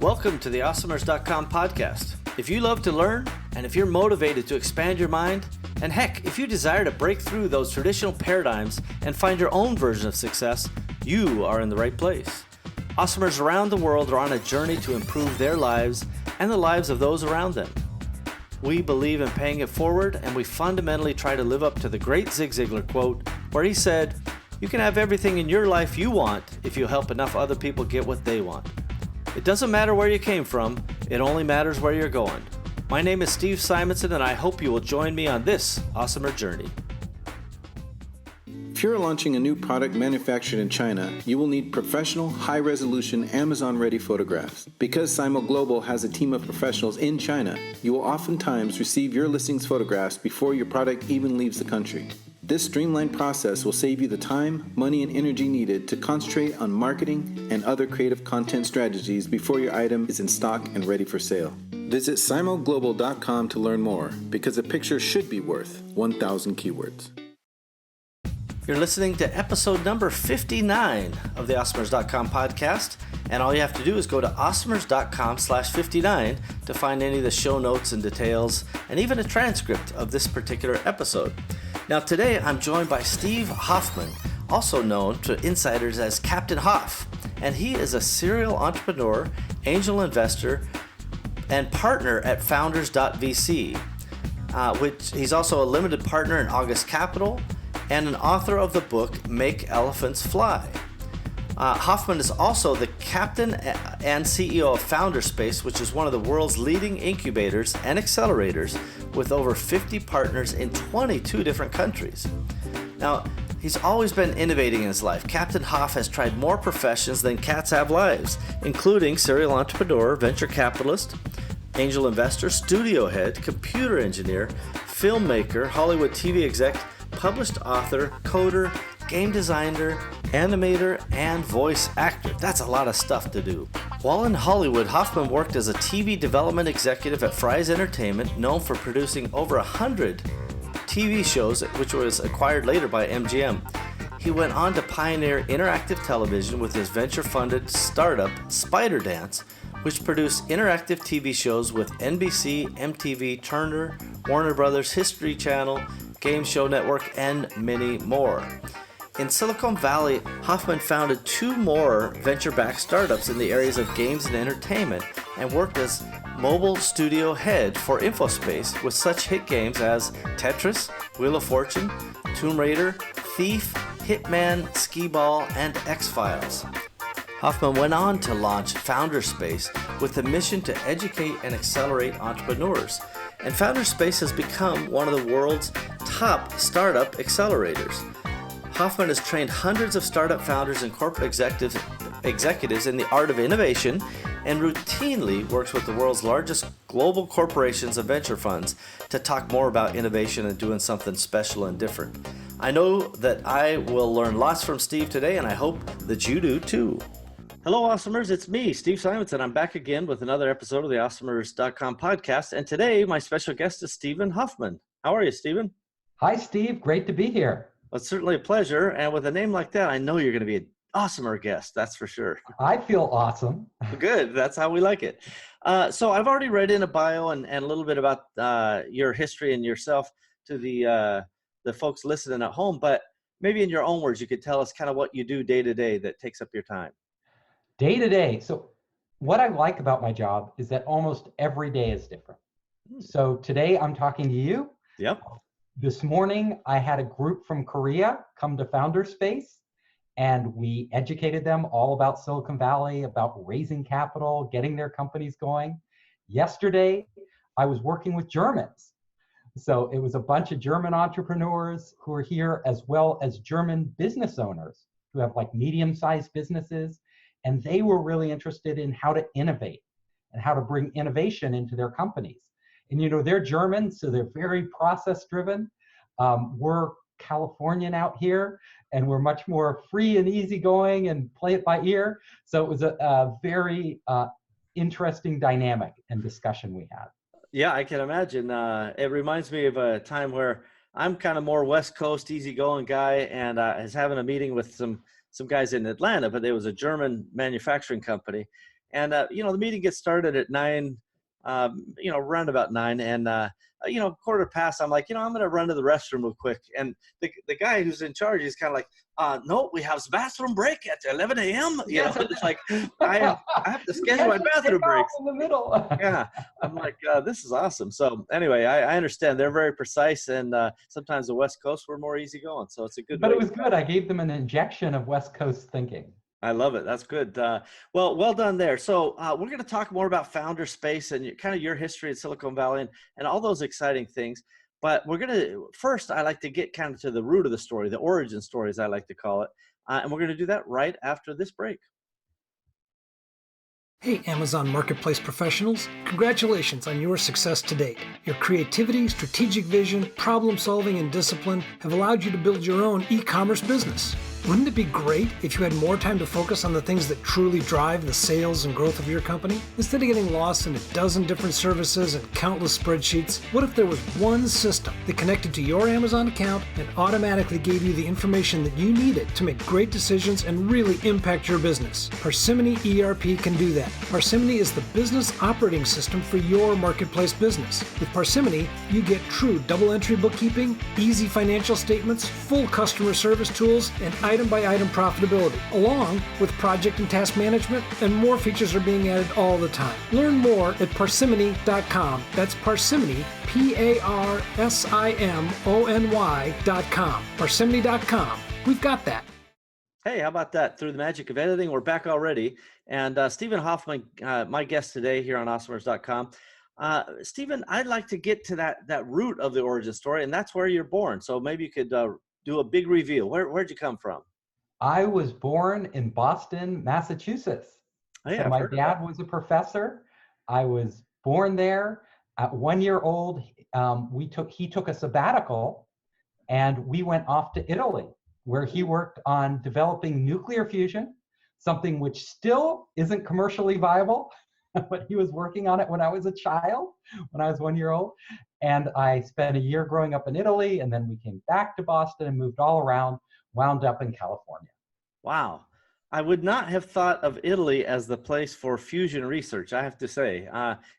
Welcome to the Awesomers.com podcast. If you love to learn, and if you're motivated to expand your mind, and heck, if you desire to break through those traditional paradigms and find your own version of success, you are in the right place. Awesomers around the world are on a journey to improve their lives and the lives of those around them. We believe in paying it forward, and we fundamentally try to live up to the great Zig Ziglar quote, where he said, "You can have everything in your life you want if you help enough other people get what they want." It doesn't matter where you came from, it only matters where you're going. My name is Steve Simonson, and I hope you will join me on this awesomer journey. If you're launching a new product manufactured in China, you will need professional, high-resolution, Amazon-ready photographs. Because Simo Global has a team of professionals in China, you will oftentimes receive your listings photographs before your product even leaves the country. This streamlined process will save you the time, money, and energy needed to concentrate on marketing and other creative content strategies before your item is in stock and ready for sale. Visit simoglobal.com to learn more, because a picture should be worth 1,000 keywords. You're listening to episode number 59 of the Awesomers.com podcast, and all you have to do is go to awesomers.com/59 to find any of the show notes and details, and even a transcript of this particular episode. Now today I'm joined by Steve Hoffman, also known to insiders as Captain Hoff, and he is a serial entrepreneur, angel investor, and partner at FOUNDERS.VC, which he's also a limited partner in August Capital, and an author of the book Make Elephants Fly. Hoffman is also the captain and CEO of FOUNDERS.VC, which is one of the world's leading incubators and accelerators with over 50 partners in 22 different countries. Now, he's always been innovating in his life. Captain Hoff has tried more professions than cats have lives, including serial entrepreneur, venture capitalist, angel investor, studio head, computer engineer, filmmaker, Hollywood TV exec, published author, coder, game designer, animator, and voice actor. That's a lot of stuff to do. While in Hollywood, Hoffman worked as a TV development executive at Fry's Entertainment, known for producing over 100 TV shows, which was acquired later by MGM. He went on to pioneer interactive television with his venture-funded startup, Spider Dance, which produced interactive TV shows with NBC, MTV, Turner, Warner Brothers, History Channel, Game Show Network, and many more. In Silicon Valley, Hoffman founded 2 more venture-backed startups in the areas of games and entertainment, and worked as mobile studio head for InfoSpace with such hit games as Tetris, Wheel of Fortune, Tomb Raider, Thief, Hitman, Skee-Ball, and X-Files. Hoffman went on to launch FOUNDERS.VC with the mission to educate and accelerate entrepreneurs. And FOUNDERS.VC has become one of the world's top startup accelerators. Hoffman has trained hundreds of startup founders and corporate executives in the art of innovation, and routinely works with the world's largest global corporations and venture funds to talk more about innovation and doing something special and different. I know that I will learn lots from Steve today, and I hope that you do too. Hello, Awesomers. It's me, Steve Simonson. I'm back again with another episode of the Awesomers.com podcast. And today, my special guest is Stephen Hoffman. How are you, Stephen? Hi, Steve. Great to be here. Well, it's certainly a pleasure. And with a name like that, I know you're going to be an awesomer guest. That's for sure. I feel awesome. Good. That's how we like it. So I've already read in a bio and a little bit about your history and yourself to the folks listening at home. But maybe in your own words, you could tell us kind of what you do day to day that takes up your time. Day to day. So what I like about my job is that almost every day is different. So today I'm talking to you. Yep. This morning I had a group from Korea come to FOUNDERS.VC, and we educated them all about Silicon Valley, about raising capital, getting their companies going. Yesterday I was working with Germans. So it was a bunch of German entrepreneurs who are here, as well as German business owners who have like medium-sized businesses. And they were really interested in how to innovate and how to bring innovation into their companies. And you know, they're German, so they're very process-driven. We're Californian out here, and we're much more free and easygoing and play it by ear. So it was a very interesting dynamic and discussion we had. Yeah, I can imagine. It reminds me of a time where I'm kind of more West Coast, easygoing guy, and I was having a meeting with some guys in Atlanta, but there was a German manufacturing company, you know, the meeting gets started at 9, you know, around about 9, and you know, quarter past, I'm like, you know, I'm going to run to the restroom real quick. And the guy who's in charge is kind of like, no, we have bathroom break at 11 a.m. You know, it's like, I have to schedule my bathroom breaks. In the middle. Yeah. I'm like, this is awesome. So anyway, I understand they're very precise, and sometimes the West Coast were more easygoing. So it's a good But way. it was good. I gave them an injection of West Coast thinking. I love it. That's good. Well done there. So we're going to talk more about Founder Space and kind of your history in Silicon Valley and all those exciting things. But we're going to, first, I like to get kind of to the root of the story, the origin story, as I like to call it. And we're going to do that right after this break. Hey, Amazon Marketplace professionals, congratulations on your success to date. Your creativity, strategic vision, problem solving, and discipline have allowed you to build your own e-commerce business. Wouldn't it be great if you had more time to focus on the things that truly drive the sales and growth of your company? Instead of getting lost in a dozen different services and countless spreadsheets, what if there was one system that connected to your Amazon account and automatically gave you the information that you needed to make great decisions and really impact your business? Parsimony ERP can do that. Parsimony is the business operating system for your marketplace business. With Parsimony, you get true double-entry bookkeeping, easy financial statements, full customer service tools, and item-by-item profitability, along with project and task management, and more features are being added all the time. Learn more at parsimony.com. That's Parsimony, PARSIMONY.com. Parsimony.com. We've got that. Hey, how about that? Through the magic of editing, we're back already. And Stephen Hoffman, my guest today here on awesomers.com. Stephen, I'd like to get to that root of the origin story, and that's where you're born. So maybe you could do a big reveal. Where'd you come from? I was born in Boston, Massachusetts. Oh, yeah, so my dad was a professor. I was born there. At 1 year old, he took a sabbatical, and we went off to Italy, where he worked on developing nuclear fusion, something which still isn't commercially viable, but he was working on it when I was a child, when I was 1 year old. And I spent a year growing up in Italy, and then we came back to Boston and moved all around, wound up in California. Wow. I would not have thought of Italy as the place for fusion research, I have to say.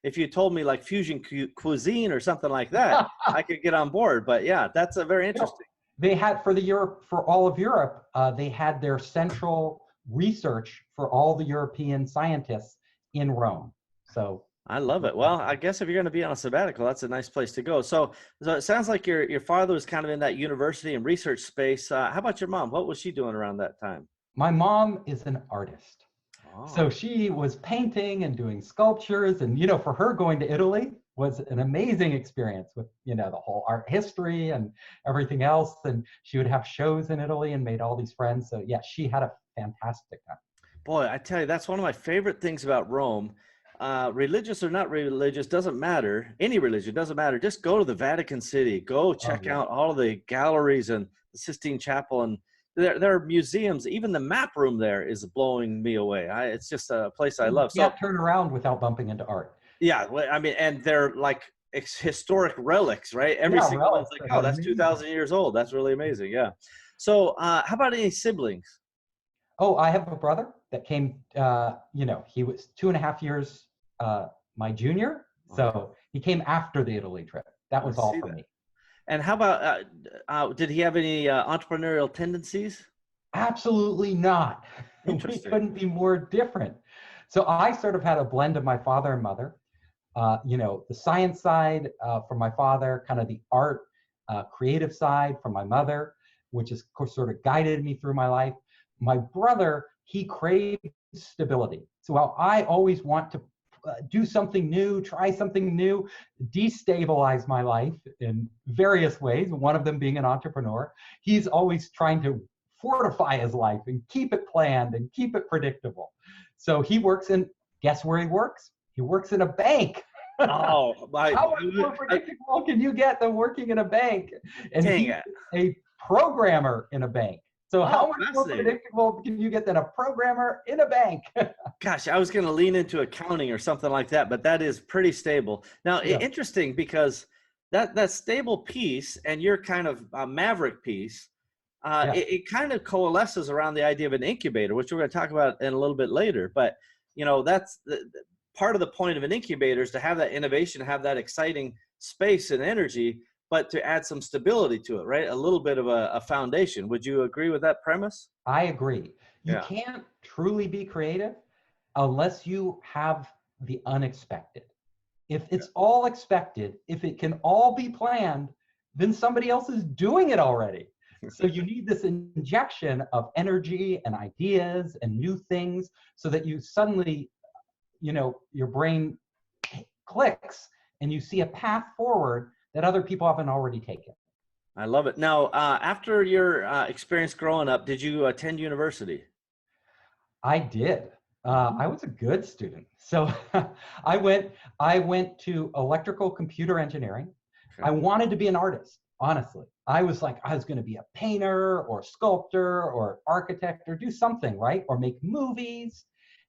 If you told me like fusion cuisine or something like that, I could get on board. But yeah, that's a very interesting. They had, for all of Europe, they had their central research for all the European scientists in Rome. So I love it. Well, I guess if you're going to be on a sabbatical, that's a nice place to go. So it sounds like your father was kind of in that university and research space. How about your mom? What was she doing around that time? My mom is an artist. Oh. So she was painting and doing sculptures, and for her, going to Italy was an amazing experience with the whole art history and everything else. And she would have shows in Italy and made all these friends. So yeah, she had a fantastic time. Boy, I tell you, that's one of my favorite things about Rome. Religious or not religious, doesn't matter. Any religion, doesn't matter. Just go to the Vatican City. Go check out all of the galleries and the Sistine Chapel. And there are museums. Even the map room there is blowing me away. It's just a place I love. You can't turn around without bumping into art. Yeah, I mean, and they're like historic relics, right? Every single one's like, oh, that's 2,000 years old. That's really amazing. Yeah. So how about any siblings? Oh, I have a brother that came, he was 2.5 years my junior. So he came after the Italy trip. That was all for me. And how about, did he have any entrepreneurial tendencies? Absolutely not. We couldn't be more different. So I sort of had a blend of my father and mother. The science side from my father, kind of the art, creative side from my mother, which has sort of guided me through my life. My brother, he craved stability. So while I always want to do something new, try something new, destabilize my life in various ways, one of them being an entrepreneur, he's always trying to fortify his life and keep it planned and keep it predictable. So he works in, guess where he works? He works in a bank. Oh, how much more predictable can you get than working in a bank? And he's a programmer in a bank. So how much more predictable can you get than a programmer in a bank? Gosh, I was going to lean into accounting or something like that, but that is pretty stable. Now, interesting, because that stable piece and your kind of maverick piece, it kind of coalesces around the idea of an incubator, which we're going to talk about in a little bit later. But that's part of the point of an incubator is to have that innovation, have that exciting space and energy, but to add some stability to it, right? A little bit of a foundation. Would you agree with that premise? I agree. You Yeah. can't truly be creative unless you have the unexpected. If it's all expected, if it can all be planned, then somebody else is doing it already. So you need this injection of energy and ideas and new things so that you suddenly, your brain clicks and you see a path forward that other people haven't already taken. I love it. Now, after your experience growing up, did you attend university? I did. I was a good student. So I went to electrical computer engineering. Okay. I wanted to be an artist, honestly. I was going to be a painter or sculptor or architect or do something, right? Or make movies.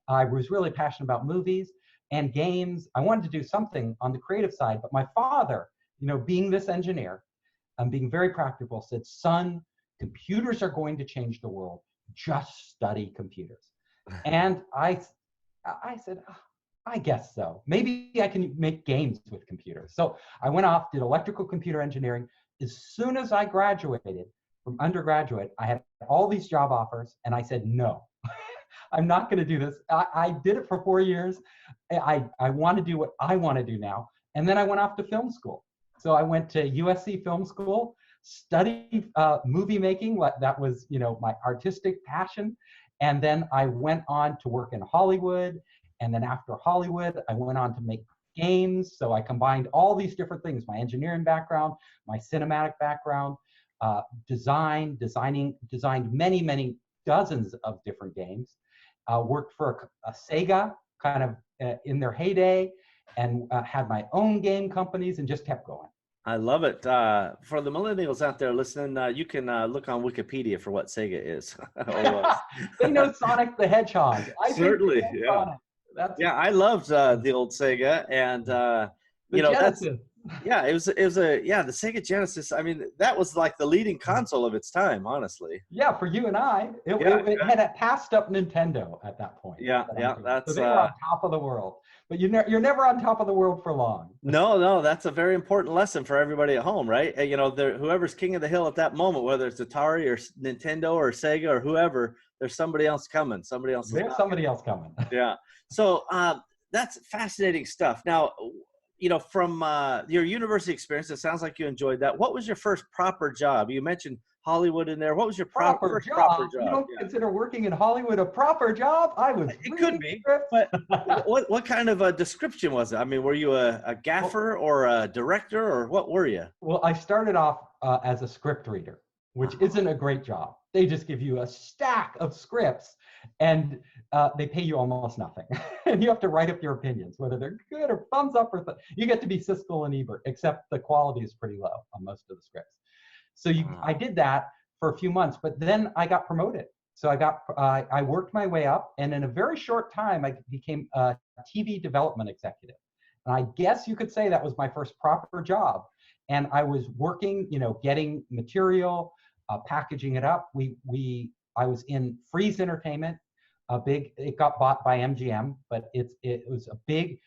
I was really passionate about movies and games. I wanted to do something on the creative side, but my father, being this engineer and being very practical, said, son, computers are going to change the world. Just study computers. And I said, I guess so. Maybe I can make games with computers. So I went off, did electrical computer engineering. As soon as I graduated from undergraduate, I had all these job offers, and I said, no, I'm not going to do this. I did it for 4 years. I want to do what I want to do now. And then I went off to film school. So I went to USC Film School, studied movie making. That was, my artistic passion. And then I went on to work in Hollywood. And then after Hollywood, I went on to make games. So I combined all these different things, my engineering background, my cinematic background, designed many, many dozens of different games. Worked for a Sega kind of in their heyday, and had my own game companies and just kept going. I love it. For the millennials out there listening, you can look on Wikipedia for what Sega is. They know Sonic the Hedgehog. Certainly, yeah. I loved the old Sega, and Genesis. it was the Sega Genesis. I mean, that was like the leading console of its time, honestly. Yeah, for you and I, it had passed up Nintendo at that point. That's so they were on top of the world. But you're never on top of the world for long. No, that's a very important lesson for everybody at home, right? Whoever's king of the hill at that moment, whether it's Atari or Nintendo or Sega or whoever, there's somebody else coming. There's somebody else coming. Yeah. So that's fascinating stuff. Now, from your university experience, it sounds like you enjoyed that. What was your first proper job? You mentioned Hollywood in there. What was your proper job? You don't consider working in Hollywood a proper job? It could be, but what kind of a description was it? I mean, were you a gaffer or a director, or what were you? Well, I started off as a script reader, which isn't a great job. They just give you a stack of scripts, and they pay you almost nothing. And you have to write up your opinions, whether they're good or thumbs up or you get to be Siskel and Ebert, except the quality is pretty low on most of the scripts. So I did that for a few months, but then I got promoted. So I worked my way up, and in a very short time, I became a TV development executive. And I guess you could say that was my first proper job. And I was working, getting material, packaging it up. I was in Freeze Entertainment, it got bought by MGM, but it was a big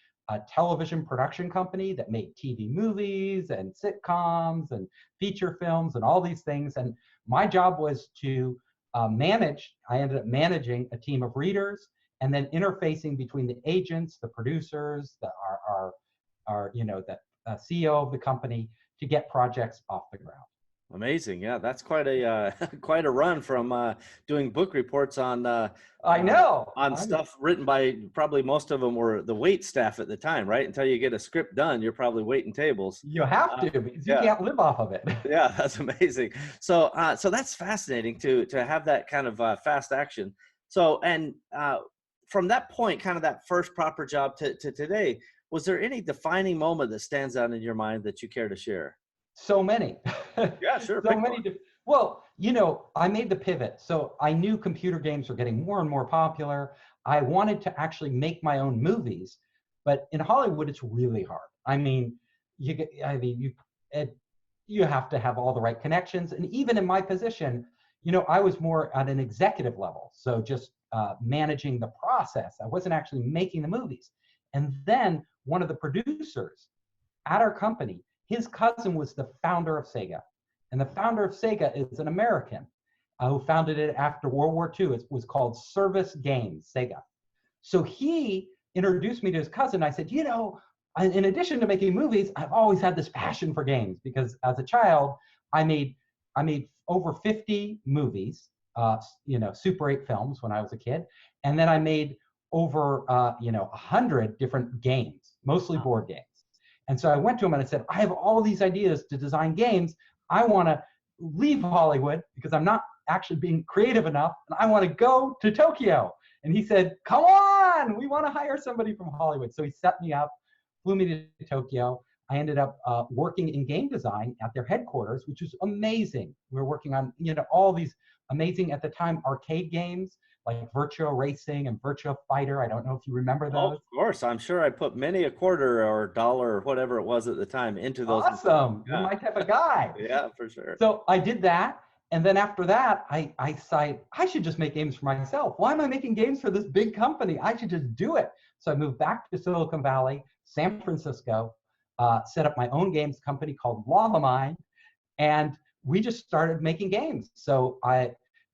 television production company that made TV movies and sitcoms and feature films and all these things. And my job was to I ended up managing a team of readers and then interfacing between the agents, the producers, the CEO of the company to get projects off the ground. Amazing. Yeah, that's quite a quite a run from doing book reports on stuff written by, probably most of them were the wait staff at the time, right? Until you get a script done, you're probably waiting tables. You have to, because you can't live off of it. Yeah, that's amazing. So so that's fascinating to have that kind of fast action. So, and from that point, kind of that first proper job to today, was there any defining moment that stands out in your mind that you care to share? So many. Yeah, sure. So many. Well, I made the pivot. So I knew computer games were getting more and more popular. I wanted to actually make my own movies, but in Hollywood, it's really hard. I mean, you have to have all the right connections. And even in my position, I was more at an executive level. So just managing the process. I wasn't actually making the movies. And then one of the producers at our company, his cousin was the founder of Sega. And the founder of Sega is an American who founded it after World War II. It was called Service Games, Sega. So he introduced me to his cousin. I said, you know, in addition to making movies, I've always had this passion for games, because as a child, I made over 50 movies, you know, Super 8 films when I was a kid. And then I made over, you know, 100 different games, mostly board games. And so I went to him and I said, I have all these ideas to design games. I want to leave Hollywood because I'm not actually being creative enough, and I want to go to Tokyo. And he said, come on, we want to hire somebody from Hollywood. So he set me up, flew me to Tokyo. I ended up working in game design at their headquarters, which was amazing. We were working on, you know, all these amazing, at the time, arcade games like Virtua Racing and Virtua Fighter. I don't know if you remember those. Oh, of course. I'm sure I put many a quarter or dollar or whatever it was at the time into those. Awesome. Yeah. You're my type of guy. Yeah, for sure. So I did that. And then after that, I decided I should just make games for myself. Why am I making games for this big company? I should just do it. So I moved back to Silicon Valley, San Francisco, set up my own games company called Lava Mind, and we just started making games. So I,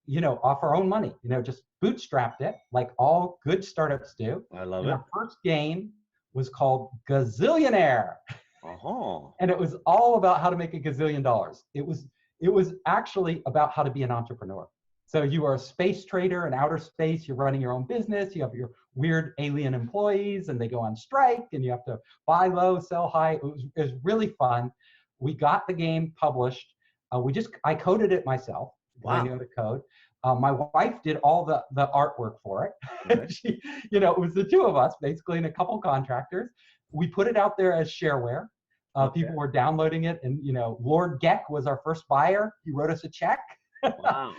you know, off our own money, you know, just bootstrapped it like all good startups do. I love and it. Our first game was called Gazillionaire. Oh. And it was all about how to make $1 gazillion. It was actually about how to be an entrepreneur. So you are a space trader in outer space, you're running your own business, you have your weird alien employees and they go on strike and you have to buy low, sell high. It was really fun. We got the game published. I coded it myself. Wow. I know the code. My wife did all the artwork for it. Right. She, you know, it was the two of us basically and a couple contractors. We put it out there as shareware. People were downloading it, and you know, Lord Geck was our first buyer. He wrote us a check. Wow.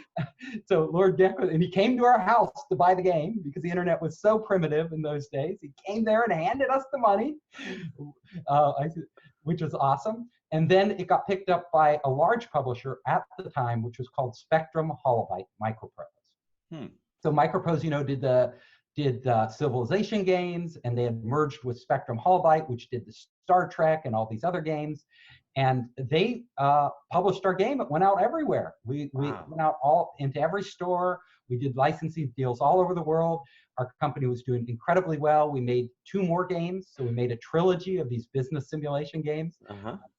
So Lord Geck, and he came to our house to buy the game because the internet was so primitive in those days. He came there and handed us the money, which was awesome. And then it got picked up by a large publisher at the time, which was called Spectrum Holobyte Microprose. So Microprose, you know, did Civilization games, and they had merged with Spectrum Holobyte, which did the Star Trek and all these other games. And they published our game. It went out everywhere. We went out into every store. We did licensing deals all over the world. Our company was doing incredibly well. We made 2 more games. So we made a trilogy of these business simulation games,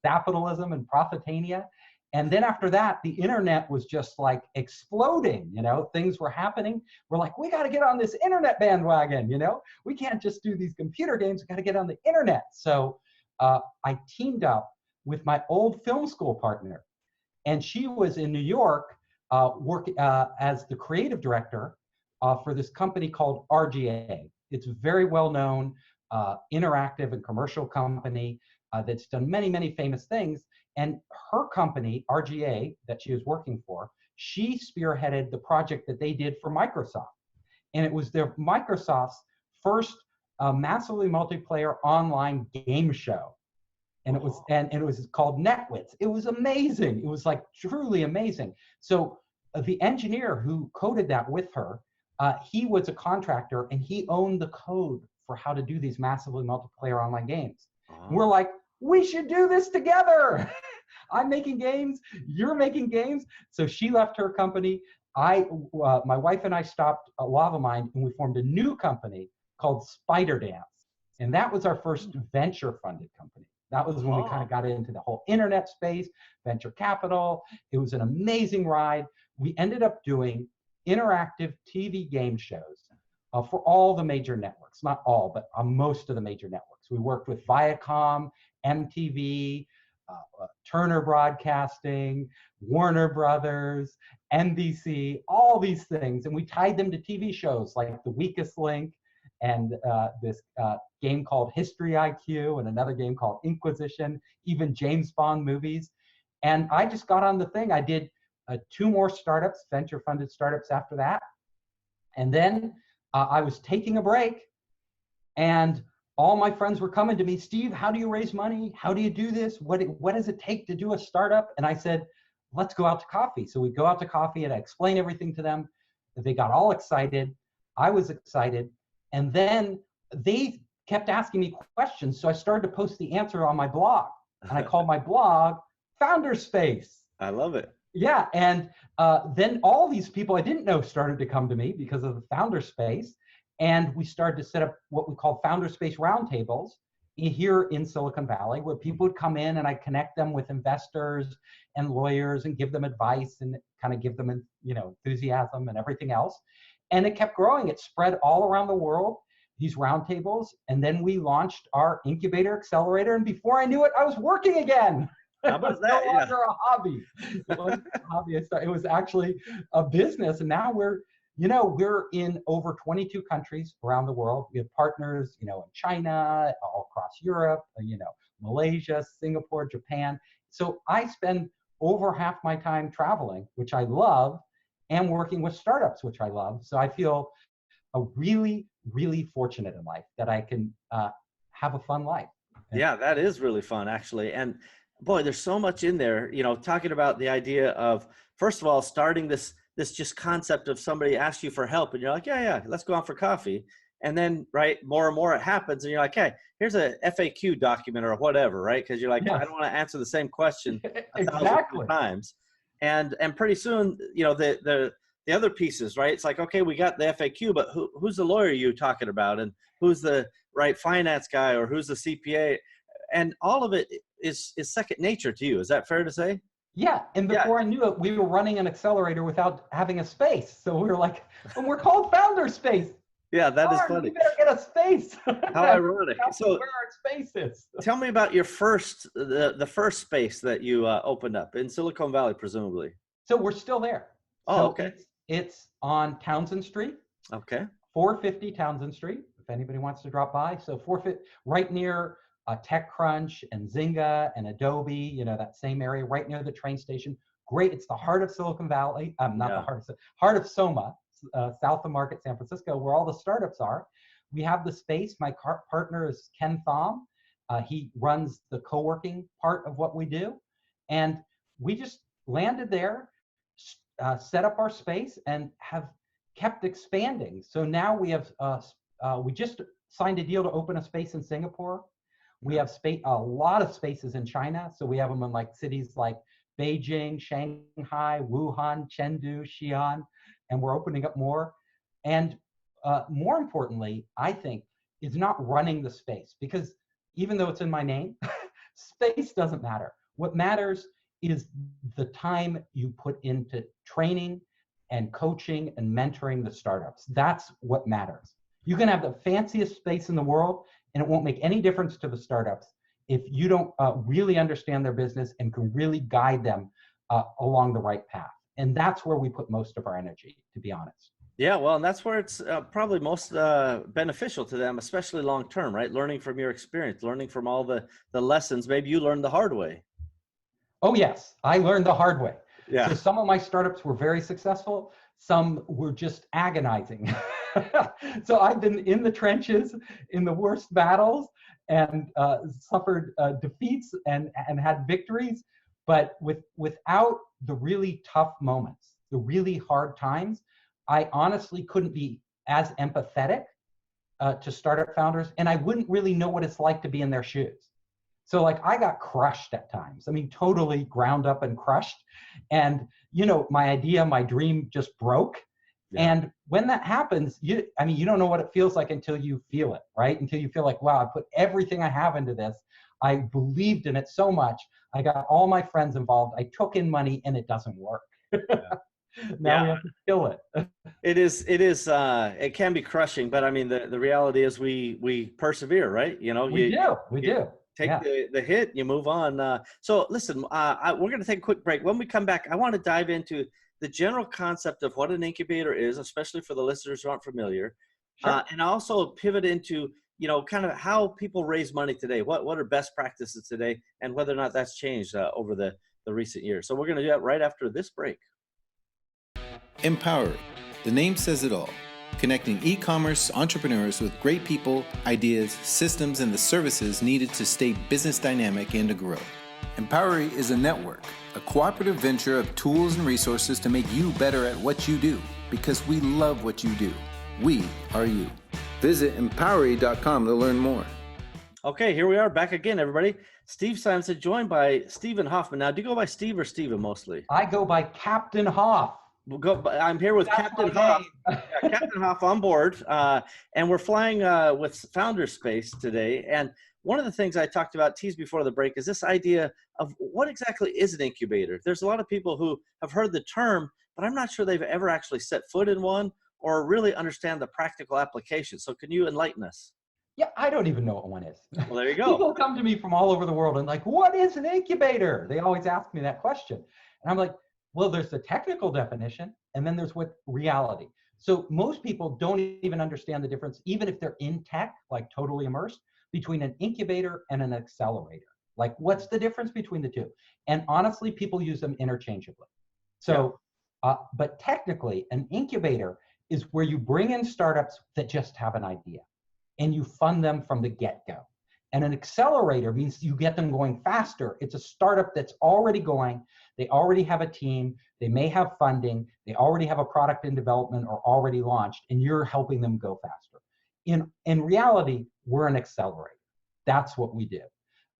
Capitalism and Profitania. And then after that, the internet was just like exploding, you know, things were happening. We're like, we got to get on this internet bandwagon, you know, we can't just do these computer games, we got to get on the internet. So I teamed up with my old film school partner, and she was in New York working as the creative director for this company called RGA. It's a very well-known interactive and commercial company that's done many, many famous things. And her company, RGA, that she was working for, she spearheaded the project that they did for Microsoft. And it was Microsoft's first massively multiplayer online game show. And it was called NetWits. It was amazing. It was like truly amazing. So the engineer who coded that with her, he was a contractor and he owned the code for how to do these massively multiplayer online games. And we're like, we should do this together. I'm making games, you're making games. So she left her company. My wife and I stopped Lava Mind, and we formed a new company called Spider Dance. And that was our first venture funded company. That was when we kind of got into the whole internet space, venture capital. It was an amazing ride. We ended up doing interactive TV game shows for all the major networks, not all, but most of the major networks. We worked with Viacom, MTV, Turner Broadcasting, Warner Brothers, NBC, all these things. And we tied them to TV shows like The Weakest Link and this game called History IQ and another game called Inquisition, even James Bond movies. And I just got on the thing. I did 2 more startups, venture-funded startups after that. And then I was taking a break, and all my friends were coming to me, Steve, how do you raise money? How do you do this? What does it take to do a startup? And I said, let's go out to coffee. So we go out to coffee and I explain everything to them. They got all excited. I was excited. And then they kept asking me questions. So I started to post the answer on my blog. And I called my blog Founders Space. I love it. Yeah. And then all these people I didn't know started to come to me because of the Founder Space. And we started to set up what we call Founder Space roundtables here in Silicon Valley, where people would come in and I connect them with investors and lawyers and give them advice and kind of give them, enthusiasm and everything else. And it kept growing. It spread all around the world, these roundtables. And then we launched our incubator accelerator. And before I knew it, I was working again. How about that? No longer a hobby. It wasn't a hobby. It was actually a business. And now we're in over 22 countries around the world. We have partners, in China, all across Europe, Malaysia, Singapore, Japan. So I spend over half my time traveling, which I love, and working with startups, which I love. So I feel really, really fortunate in life that I can have a fun life. Yeah, that is really fun, actually. And boy, there's so much in there, talking about the idea of, first of all, starting this just concept of somebody asks you for help and you're like, yeah, let's go out for coffee. And then, right, more and more it happens and you're like, hey, here's a FAQ document or whatever, right? Because you're like, Yes. I don't want to answer the same question Exactly. 1,000 times. And pretty soon, the other pieces, right? It's like, okay, we got the FAQ, but who's the lawyer you talking about? And who's the right finance guy, or who's the CPA? And all of it is second nature to you. Is that fair to say? Yeah, and before I knew it, we were running an accelerator without having a space. So we were like, and we're called Founder Space. Yeah, that is funny. We better get a space. How ironic. So where our space is. Tell me about your the first space that you opened up in Silicon Valley, presumably. So we're still there. Oh, So okay. It's on Townsend Street. Okay. 450 Townsend Street, if anybody wants to drop by. So 450, right near TechCrunch and Zynga and Adobe, that same area, right near the train station. Great. It's the heart of Silicon Valley. Not the heart of Soma, south of Market, San Francisco, where all the startups are. We have the space. My partner is Ken Thom. He runs the co-working part of what we do. And we just landed there, set up our space, and have kept expanding. So now we have, we just signed a deal to open a space in Singapore. We have a lot of spaces in China. So we have them in cities like Beijing, Shanghai, Wuhan, Chengdu, Xi'an, and we're opening up more. And more importantly, I think, is not running the space, because even though it's in my name, space doesn't matter. What matters is the time you put into training and coaching and mentoring the startups. That's what matters. You can have the fanciest space in the world, and it won't make any difference to the startups if you don't really understand their business and can really guide them along the right path. And that's where we put most of our energy, to be honest. Yeah, well, and that's where it's probably most beneficial to them, especially long term, right? Learning from your experience, learning from all the lessons. Maybe you learned the hard way. Oh, yes. I learned the hard way. Yeah. So some of my startups were very successful. Some were just agonizing. So I've been in the trenches in the worst battles and suffered defeats and had victories. But without the really tough moments, the really hard times, I honestly couldn't be as empathetic to startup founders, and I wouldn't really know what it's like to be in their shoes. So I got crushed at times. I mean, totally ground up and crushed. And, my idea, my dream just broke. Yeah. And when that happens, you don't know what it feels like until you feel it, right? Until you feel like, wow, I put everything I have into this. I believed in it so much. I got all my friends involved. I took in money and it doesn't work. Yeah. Now we have to kill it. It can be crushing, but I mean, the reality is we persevere, right? We do. Take the hit, you move on. So listen, we're going to take a quick break. When we come back, I want to dive into the general concept of what an incubator is, especially for the listeners who aren't familiar. Sure. And also pivot into, kind of how people raise money today. What are best practices today, and whether or not that's changed over the recent years. So we're going to do that right after this break. Empower. The name says it all. Connecting e-commerce entrepreneurs with great people, ideas, systems, and the services needed to stay business dynamic and to grow. Empowery is a network, a cooperative venture of tools and resources to make you better at what you do, because we love what you do. We are you. Visit empowery.com to learn more. Okay, here we are back again, everybody. Steve Simonson, joined by Stephen Hoffman. Now, do you go by Steve or Stephen mostly? I go by Captain Hoff. I'm here with That's Captain my Hoff. name. Yeah, Captain Hoff on board, and we're flying with FOUNDERS.VC today. And one of the things I talked about, teased before the break, is this idea of what exactly is an incubator. There's a lot of people who have heard the term, but I'm not sure they've ever actually set foot in one or really understand the practical application. So can you enlighten us? Yeah, I don't even know what one is. Well, there you go. People come to me from all over the world and like, what is an incubator? They always ask me that question. And I'm like, well, there's the technical definition, and then there's what reality. So most people don't even understand the difference, even if they're in tech, like totally immersed, between an incubator and an accelerator. Like, what's the difference between the two? And honestly, people use them interchangeably. So, but technically, an incubator is where you bring in startups that just have an idea, and you fund them from the get-go. And an accelerator means you get them going faster. It's a startup that's already going. They already have a team. They may have funding. They already have a product in development or already launched, and you're helping them go faster. In reality, we're an accelerator. That's what we do.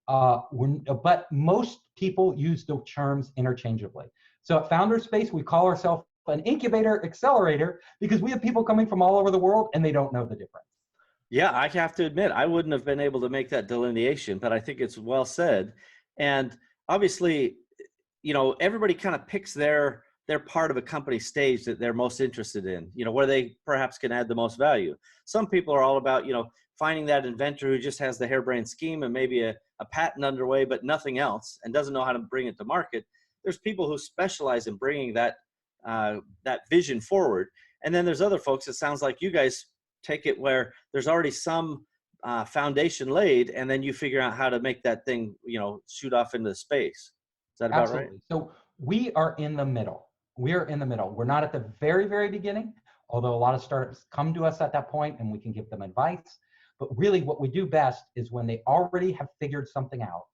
But most people use the terms interchangeably. So at FOUNDERS.VC, we call ourselves an incubator accelerator because we have people coming from all over the world and they don't know the difference. Yeah, I have to admit, I wouldn't have been able to make that delineation, but I think it's well said. And obviously, you know, everybody kind of picks their part of a company stage that they're most interested in, you know, where they perhaps can add the most value. Some people are all about, you know, finding that inventor who just has the harebrained scheme and maybe a patent underway, but nothing else and doesn't know how to bring it to market. There's people who specialize in bringing that vision forward. And then there's other folks, it sounds like you guys take it where there's already some foundation laid, and then you figure out how to make that thing, you know, shoot off into space. Is that about Absolutely. right? So we are in the middle. We are in the middle. We're not at the very, very beginning, although a lot of startups come to us at that point and we can give them advice. But really what we do best is when they already have figured something out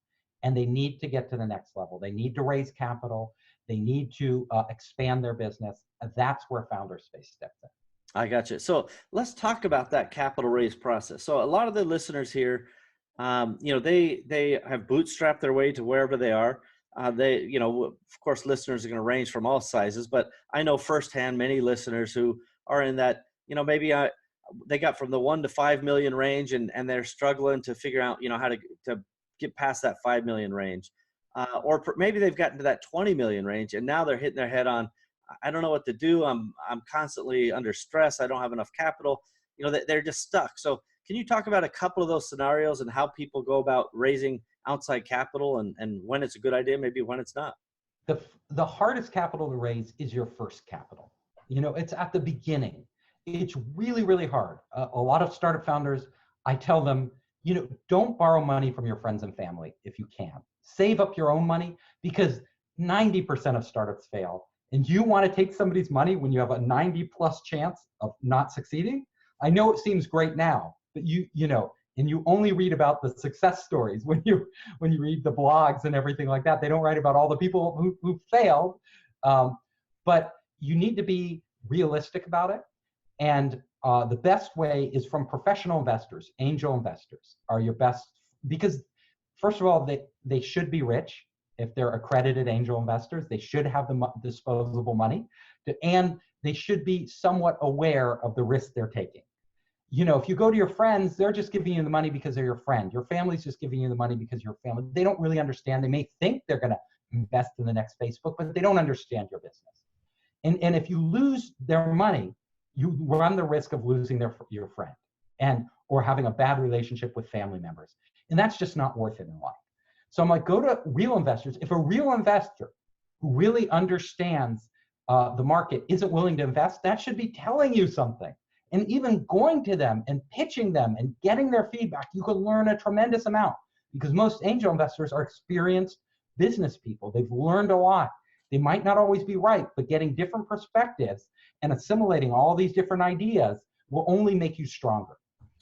and they need to get to the next level. They need to raise capital. They need to expand their business. That's where FOUNDERS.VC steps in. I got you. So let's talk about that capital raise process. So a lot of the listeners here, you know, they have bootstrapped their way to wherever they are. You know, of course, listeners are going to range from all sizes, but I know firsthand many listeners who are in that, you know, maybe they got from the 1 to 5 million range, and they're struggling to figure out, you know, how to get past that 5 million range, or maybe they've gotten to that 20 million range, and now they're hitting their head on, I don't know what to do. I'm constantly under stress. I don't have enough capital. You know, they're just stuck. So can you talk about a couple of those scenarios and how people go about raising outside capital and when it's a good idea, maybe when it's not? The hardest capital to raise is your first capital. You know, it's at the beginning. It's really, really hard. A lot of startup founders, I tell them, you know, don't borrow money from your friends and family if you can. Save up your own money because 90% of startups fail. And you want to take somebody's money when you have a 90+ chance of not succeeding? I know it seems great now, but you know, and you only read about the success stories when you read the blogs and everything like that. They don't write about all the people who failed. But you need to be realistic about it. And the best way is from professional investors. Angel investors are your best, because first of all, they should be rich. If they're accredited angel investors, they should have the disposable money, and they should be somewhat aware of the risk they're taking. You know, if you go to your friends, they're just giving you the money because they're your friend. Your family's just giving you the money because you're family. They don't really understand. They may think they're going to invest in the next Facebook, but they don't understand your business. And if you lose their money, you run the risk of losing your friend or having a bad relationship with family members. And that's just not worth it in life. So I'm like, go to real investors. If a real investor who really understands the market isn't willing to invest, that should be telling you something. And even going to them and pitching them and getting their feedback, you can learn a tremendous amount, because most angel investors are experienced business people. They've learned a lot. They might not always be right, but getting different perspectives and assimilating all these different ideas will only make you stronger.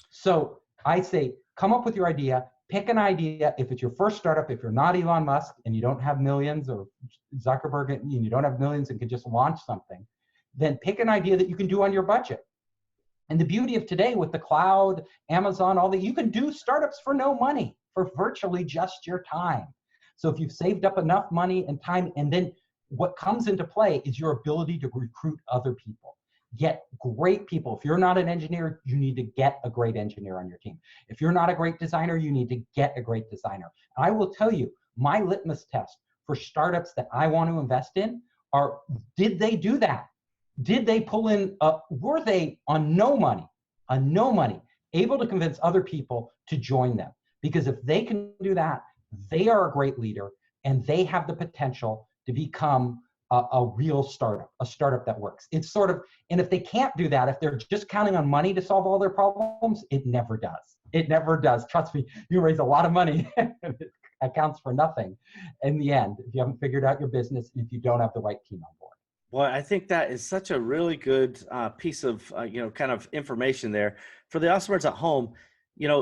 So I say, come up with your idea. Pick an idea. If it's your first startup, if you're not Elon Musk and you don't have millions, or Zuckerberg and you don't have millions and can just launch something, then pick an idea that you can do on your budget. And the beauty of today with the cloud, Amazon, all that, you can do startups for no money, for virtually just your time. So if you've saved up enough money and time, and then what comes into play is your ability to recruit other people. Get great people. If you're not an engineer, you need to get a great engineer on your team. If you're not a great designer, you need to get a great designer. And I will tell you, my litmus test for startups that I want to invest in are, did they do that? Did they pull in, were they on no money, able to convince other people to join them? Because if they can do that, they are a great leader and they have the potential to become a real startup, a startup that works. It's sort of, and if they can't do that, if they're just counting on money to solve all their problems, it never does. It never does. Trust me, you raise a lot of money and it accounts for nothing in the end if you haven't figured out your business and if you don't have the right team on board. Well, I think that is such a really good piece of, kind of information there. For the Awesomers at home,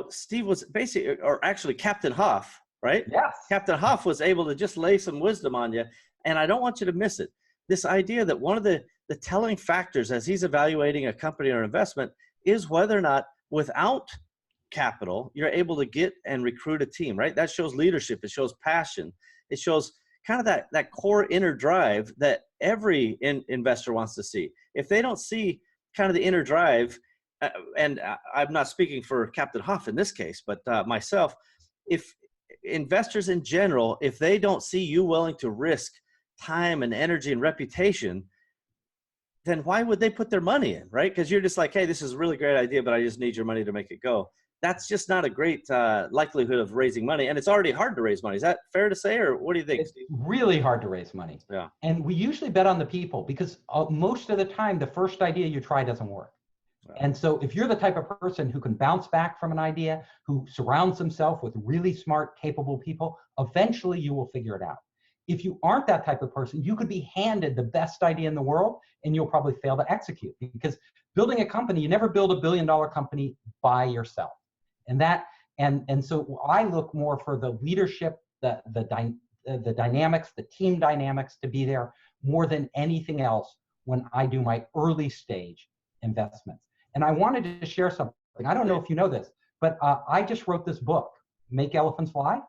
Steve was basically, or actually Captain Hoff, right? Yes. Captain Hoff was able to just lay some wisdom on you. And I don't want you to miss it. This idea that one of the telling factors as he's evaluating a company or investment is whether or not without capital, you're able to get and recruit a team, right? That shows leadership. It shows passion. It shows kind of that core inner drive that every investor wants to see. If they don't see kind of the inner drive, and I'm not speaking for Captain Hoff in this case, but myself, if investors in general, if they don't see you willing to risk time and energy and reputation, then why would they put their money in, right? Because you're just like, hey, this is a really great idea, but I just need your money to make it go. That's just not a great likelihood of raising money. And it's already hard to raise money. Is that fair to say, or what do you think, It's Steve? really hard to raise money. Yeah. And we usually bet on the people because most of the time, the first idea you try doesn't work. Yeah. And so if you're the type of person who can bounce back from an idea, who surrounds himself with really smart, capable people, eventually you will figure it out. If you aren't that type of person, you could be handed the best idea in the world and you'll probably fail to execute, because building a company, you never build $1 billion company by yourself. And so I look more for the leadership, the dynamics, the team dynamics to be there more than anything else when I do my early stage investments. And I wanted to share something. I don't know if you know this, but I just wrote this book, Make Elephants Fly.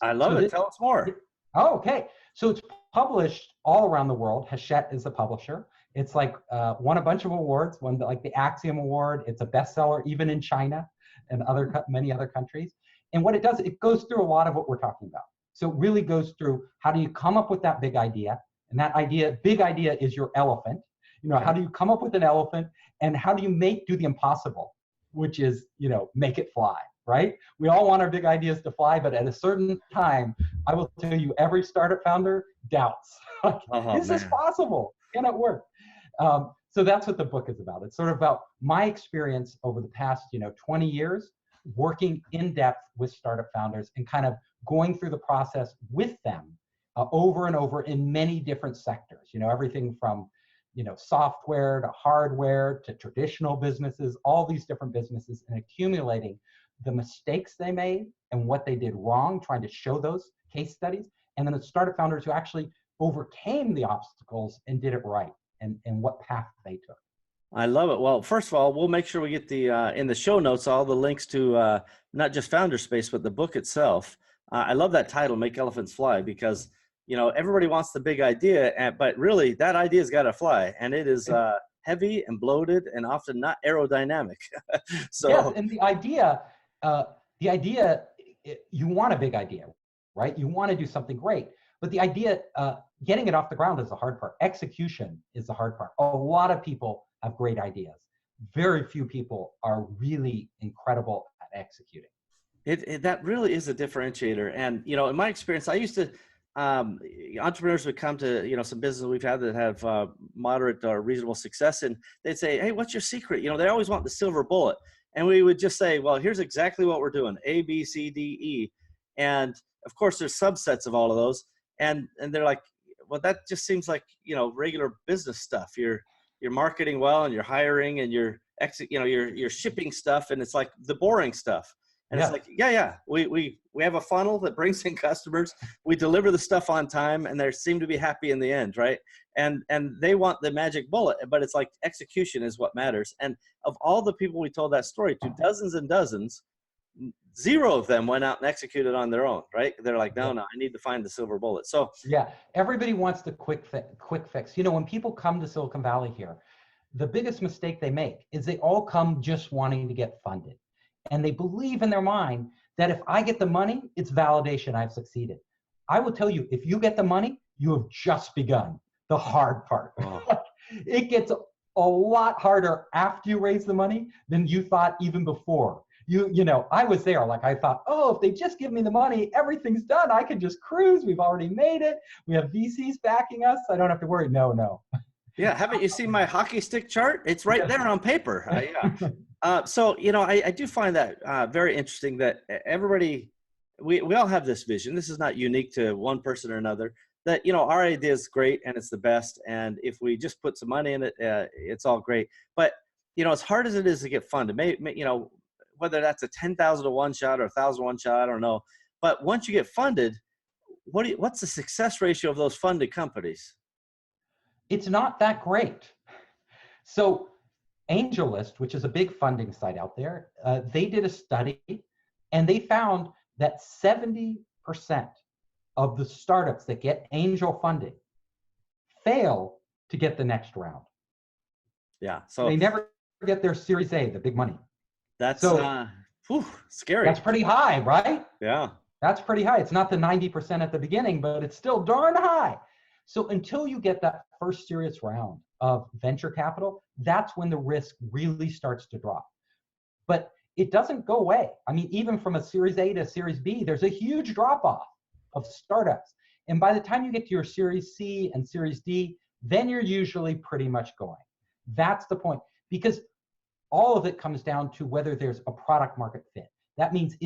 I love it. Tell us more. Oh, okay. So it's published all around the world. Hachette is the publisher. It's like won a bunch of awards, won like the Axiom Award. It's a bestseller even in China and many other countries. And what it does, it goes through a lot of what we're talking about. So it really goes through, how do you come up with that big idea? And that idea, big idea, is your elephant. How do you come up with an elephant, and how do you do the impossible, which is, make it fly, right? We all want our big ideas to fly, but at a certain time, I will tell you, every startup founder doubts. Is this possible? Can it work? So that's what the book is about. It's sort of about my experience over the past, 20 years, working in depth with startup founders and kind of going through the process with them over and over in many different sectors. Everything from software to hardware to traditional businesses, all these different businesses, and accumulating the mistakes they made and what they did wrong, trying to show those case studies, and then the startup founders who actually overcame the obstacles and did it right, and what path they took. I love it. Well, first of all, we'll make sure we get the in the show notes all the links to not just Founder Space, but the book itself. I love that title, Make Elephants Fly, because everybody wants the big idea, but really that idea's got to fly, and it is heavy and bloated and often not aerodynamic. So yes, and the idea, you want a big idea, right? You want to do something great, but the idea, getting it off the ground is the hard part. Execution is the hard part. A lot of people have great ideas. Very few people are really incredible at executing. That really is a differentiator. And, in my experience, I used to, entrepreneurs would come to, some businesses we've had that have moderate or reasonable success, and they'd say, hey, what's your secret? They always want the silver bullet. And we would just say, well, here's exactly what we're doing, A, B, C, D, E. And of course there's subsets of all of those. And they're like, well, that just seems like, regular business stuff. You're marketing well, and you're hiring, and you're shipping stuff. And it's like the boring stuff. And Yeah. it's like, yeah, we have a funnel that brings in customers. We deliver the stuff on time, and they seem to be happy in the end, right? And they want the magic bullet, but it's like execution is what matters. And of all the people we told that story to, dozens and dozens, zero of them went out and executed on their own, right? They're like, no, I need to find the silver bullet. So yeah, everybody wants the quick fix. You know, when people come to Silicon Valley here, the biggest mistake they make is they all come just wanting to get funded. And they believe in their mind that if I get the money, it's validation I've succeeded. I will tell you, if you get the money, you have just begun the hard part. Oh. It gets a lot harder after you raise the money than you thought even before. You know, I was there, like I thought, oh, if they just give me the money, everything's done. I can just cruise. We've already made it. We have VCs backing us. I don't have to worry. No. Yeah, haven't you seen my hockey stick chart? It's right there on paper. So, you know, I do find that very interesting that everybody, we all have this vision. This is not unique to one person or another, that, you know, our idea is great and it's the best. And if we just put some money in it, it's all great. But, you know, as hard as it is to get funded, you know, whether that's a 10,000 to one shot or 1,000 one shot, I don't know. But once you get funded, what's the success ratio of those funded companies? It's not that great. So AngelList, which is a big funding site out there, they did a study and they found that 70% of the startups that get angel funding fail to get the next round. Yeah. So they never get their Series A, the big money. That's scary. That's pretty high, right? Yeah. That's pretty high. It's not the 90% at the beginning, but it's still darn high. So until you get that first serious round of venture capital, that's when the risk really starts to drop. But it doesn't go away. I mean, even from a Series A to Series B, there's a huge drop-off of startups. And by the time you get to your Series C and Series D, then you're usually pretty much going. That's the point. Because all of it comes down to whether there's a product market fit. That means,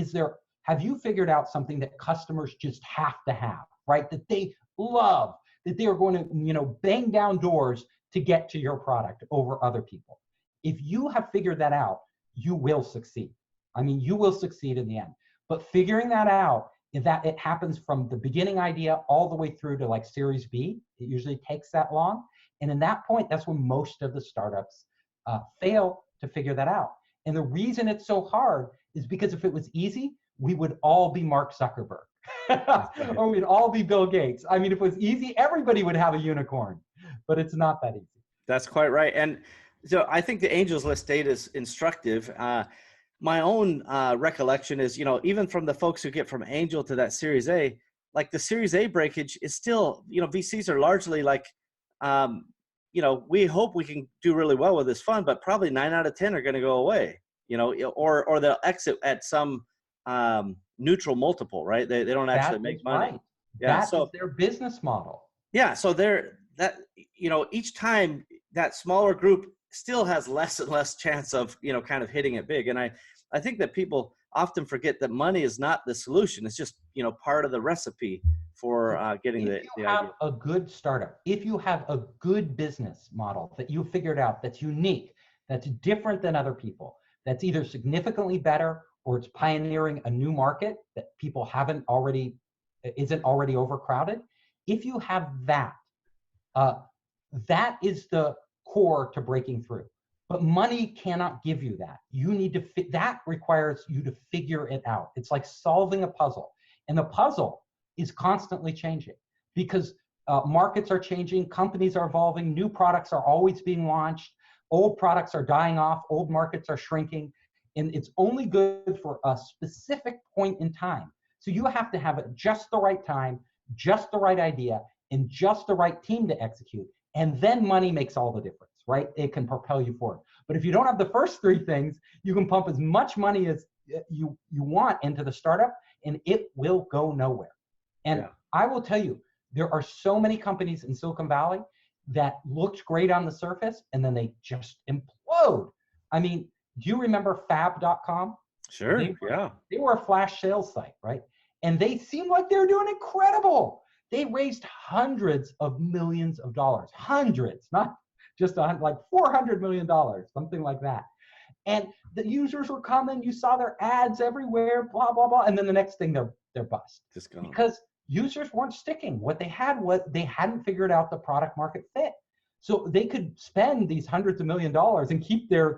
have you figured out something that customers just have to have, right? That they love, that they are going to, you know, bang down doors to get to your product over other people. If you have figured that out, you will succeed. I mean, you will succeed in the end. But figuring that out, if that it happens from the beginning idea all the way through to like Series B, it usually takes that long. And in that point, that's when most of the startups fail to figure that out. And the reason it's so hard is because if it was easy, we would all be Mark Zuckerberg. Or we'd all be Bill Gates. I mean, if it was easy, everybody would have a unicorn, but it's not that easy. That's quite right. And so I think the Angels List data is instructive. My own recollection is, you know, even from the folks who get from Angel to that Series A, like the Series A breakage is still, you know, VCs are largely like, you know, we hope we can do really well with this fund, but probably 9 out of 10 are going to go away, you know, or they'll exit at some neutral multiple, right? They don't actually make money. Right. Yeah, that is their business model. Yeah, so you know, each time that smaller group still has less and less chance of, you know, kind of hitting it big. And I think that people often forget that money is not the solution. It's just, you know, part of the recipe for getting the idea. If you have a good startup, if you have a good business model that you figured out that's unique, that's different than other people, that's either significantly better or it's pioneering a new market that people isn't already overcrowded. If you have that, that is the core to breaking through. But money cannot give you that. You need to that requires you to figure it out. It's like solving a puzzle. And the puzzle is constantly changing because markets are changing, companies are evolving, new products are always being launched, old products are dying off, old markets are shrinking, and it's only good for a specific point in time. So you have to have it just the right time, just the right idea, and just the right team to execute. And then money makes all the difference, right? It can propel you forward. But if you don't have the first three things, you can pump as much money as you want into the startup, and it will go nowhere. And I will tell you, there are so many companies in Silicon Valley that looked great on the surface, and then they just implode. I mean, do you remember Fab.com? Sure, They were a flash sales site, right? And they seemed like they were doing incredible. They raised hundreds of millions of dollars. Hundreds, not just like $400 million, something like that. And the users were coming, you saw their ads everywhere, blah, blah, blah. And then the next thing they're bust. Just gone. Because users weren't sticking. What they had was they hadn't figured out the product market fit. So they could spend these hundreds of $1 millions and keep it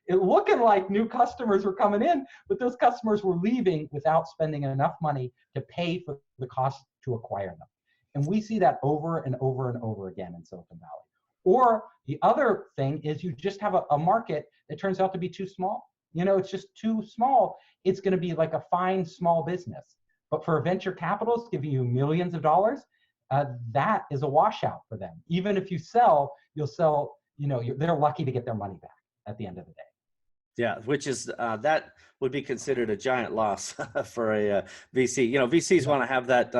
looking like new customers were coming in, but those customers were leaving without spending enough money to pay for the cost to acquire them. And we see that over and over and over again in Silicon Valley. Or the other thing is you just have a market that turns out to be too small. It's just too small. It's going to be like a fine small business. But for a venture capitalist giving you millions of dollars, that is a washout for them. Even if you sell, you'll sell, they're lucky to get their money back at the end of the day. Yeah, which is that would be considered a giant loss for a VC. VCs want to have that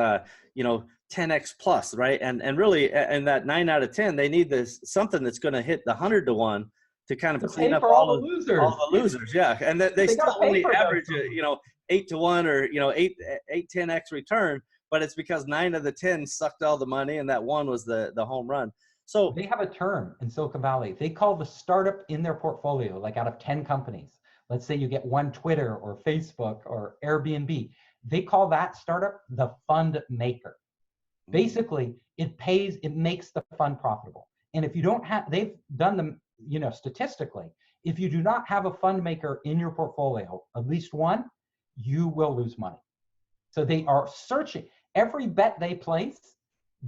10x plus, right? And really, and that 9 out of 10, they need something that's going to hit the 100 to 1 to kind of clean up all the losers. Yeah, and they still only average 8 to 1 or 10x return, but it's because 9 of the 10 sucked all the money, and that one was the home run. So they have a term in Silicon Valley. They call the startup in their portfolio, like out of 10 companies. Let's say you get one Twitter or Facebook or Airbnb. They call that startup the fund maker. Basically, it makes the fund profitable. And if you don't have, they've done them, statistically, if you do not have a fund maker in your portfolio, at least one, you will lose money. So they are searching. Every bet they place,